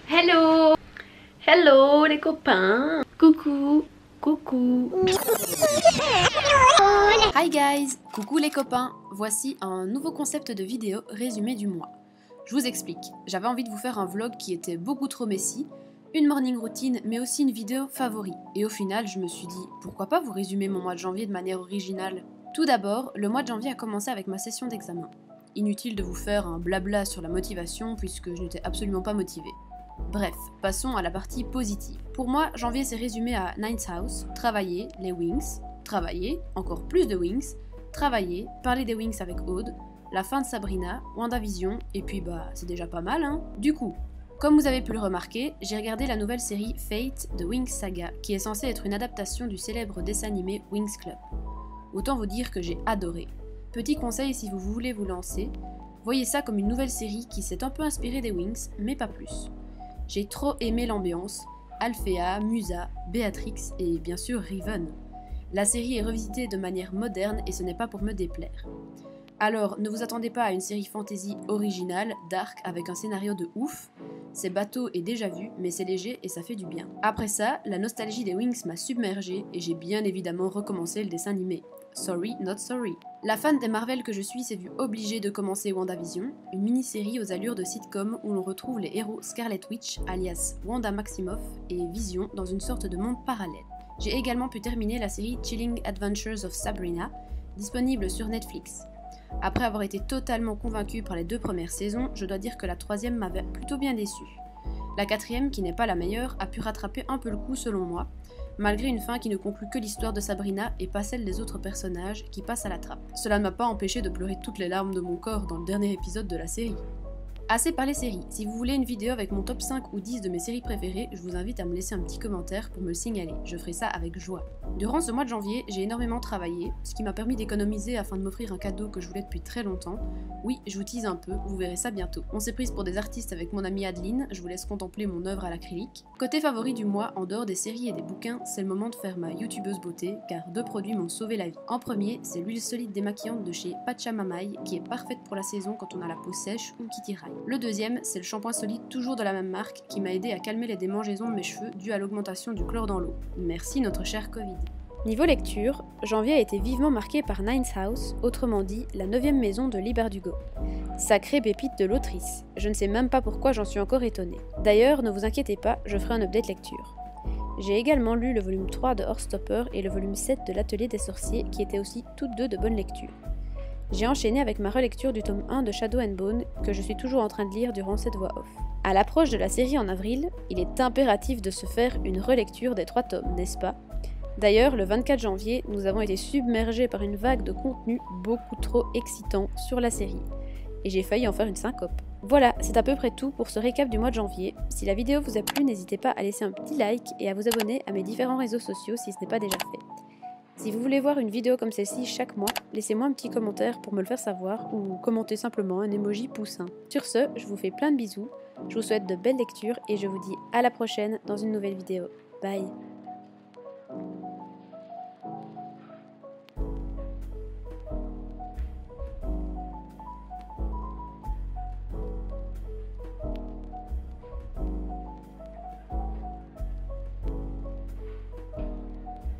Hello! Hello les copains! Coucou! Coucou! Hi guys! Coucou les copains! Voici un nouveau concept de vidéo résumé du mois. Je vous explique, j'avais envie de vous faire un vlog qui était beaucoup trop messy, une morning routine mais aussi une vidéo favori. Et au final je me suis dit, pourquoi pas vous résumer mon mois de janvier de manière originale? Tout d'abord, le mois de janvier a commencé avec ma session d'examen. Inutile de vous faire un blabla sur la motivation puisque je n'étais absolument pas motivée. Bref, passons à la partie positive. Pour moi, janvier s'est résumé à Ninth House, travailler, les Wings, travailler, encore plus de Wings, travailler, parler des Wings avec Aude, la fin de Sabrina, WandaVision, et puis c'est déjà pas mal hein. Du coup, comme vous avez pu le remarquer, j'ai regardé la nouvelle série Fate de Wings Saga, qui est censée être une adaptation du célèbre dessin animé Wings Club. Autant vous dire que j'ai adoré. Petit conseil si vous voulez vous lancer, voyez ça comme une nouvelle série qui s'est un peu inspirée des Wings, mais pas plus. J'ai trop aimé l'ambiance, Althea, Musa, Béatrix et bien sûr Riven. La série est revisitée de manière moderne et ce n'est pas pour me déplaire. Alors ne vous attendez pas à une série fantasy originale, dark, avec un scénario de ouf. C'est bateau et déjà vu, mais c'est léger et ça fait du bien. Après ça, la nostalgie des Wings m'a submergée et j'ai bien évidemment recommencé le dessin animé. Sorry, not sorry. La fan des Marvel que je suis s'est vue obligée de commencer WandaVision, une mini-série aux allures de sitcom où l'on retrouve les héros Scarlet Witch, alias Wanda Maximoff, et Vision dans une sorte de monde parallèle. J'ai également pu terminer la série Chilling Adventures of Sabrina, disponible sur Netflix. Après avoir été totalement convaincue par les 2 premières saisons, je dois dire que la 3e m'avait plutôt bien déçue. La 4e, qui n'est pas la meilleure, a pu rattraper un peu le coup selon moi, malgré une fin qui ne conclut que l'histoire de Sabrina et pas celle des autres personnages qui passent à la trappe. Cela ne m'a pas empêché de pleurer toutes les larmes de mon corps dans le dernier épisode de la série. Assez parlé séries, si vous voulez une vidéo avec mon top 5 ou 10 de mes séries préférées, je vous invite à me laisser un petit commentaire pour me le signaler, je ferai ça avec joie. Durant ce mois de janvier, j'ai énormément travaillé, ce qui m'a permis d'économiser afin de m'offrir un cadeau que je voulais depuis très longtemps. Oui, je vous tease un peu, vous verrez ça bientôt. On s'est prise pour des artistes avec mon amie Adeline, je vous laisse contempler mon œuvre à l'acrylique. Côté favori du mois, en dehors des séries et des bouquins, c'est le moment de faire ma youtubeuse beauté, car 2 produits m'ont sauvé la vie. En premier, c'est l'huile solide démaquillante de chez Pachamamay, qui est parfaite pour la saison quand on a la peau sèche ou qui tiraille. Le deuxième, c'est le shampoing solide toujours de la même marque, qui m'a aidé à calmer les démangeaisons de mes cheveux dues à l'augmentation du chlore dans l'eau. Merci notre cher Covid. Niveau lecture, janvier a été vivement marqué par Ninth House, autrement dit la 9e maison de Leigh Bardugo. Sacrée pépite de l'autrice, je ne sais même pas pourquoi j'en suis encore étonnée. D'ailleurs, ne vous inquiétez pas, je ferai un update lecture. J'ai également lu le volume 3 de Heartstopper et le volume 7 de l'Atelier des Sorciers, qui étaient aussi toutes deux de bonnes lectures. J'ai enchaîné avec ma relecture du tome 1 de Shadow and Bone, que je suis toujours en train de lire durant cette voix off. À l'approche de la série en avril, il est impératif de se faire une relecture des 3 tomes, n'est-ce pas ? D'ailleurs, le 24 janvier, nous avons été submergés par une vague de contenu beaucoup trop excitant sur la série. Et j'ai failli en faire une syncope. Voilà, c'est à peu près tout pour ce récap du mois de janvier. Si la vidéo vous a plu, n'hésitez pas à laisser un petit like et à vous abonner à mes différents réseaux sociaux si ce n'est pas déjà fait. Si vous voulez voir une vidéo comme celle-ci chaque mois, laissez-moi un petit commentaire pour me le faire savoir ou commentez simplement un emoji poussin. Sur ce, je vous fais plein de bisous, je vous souhaite de belles lectures et je vous dis à la prochaine dans une nouvelle vidéo. Bye!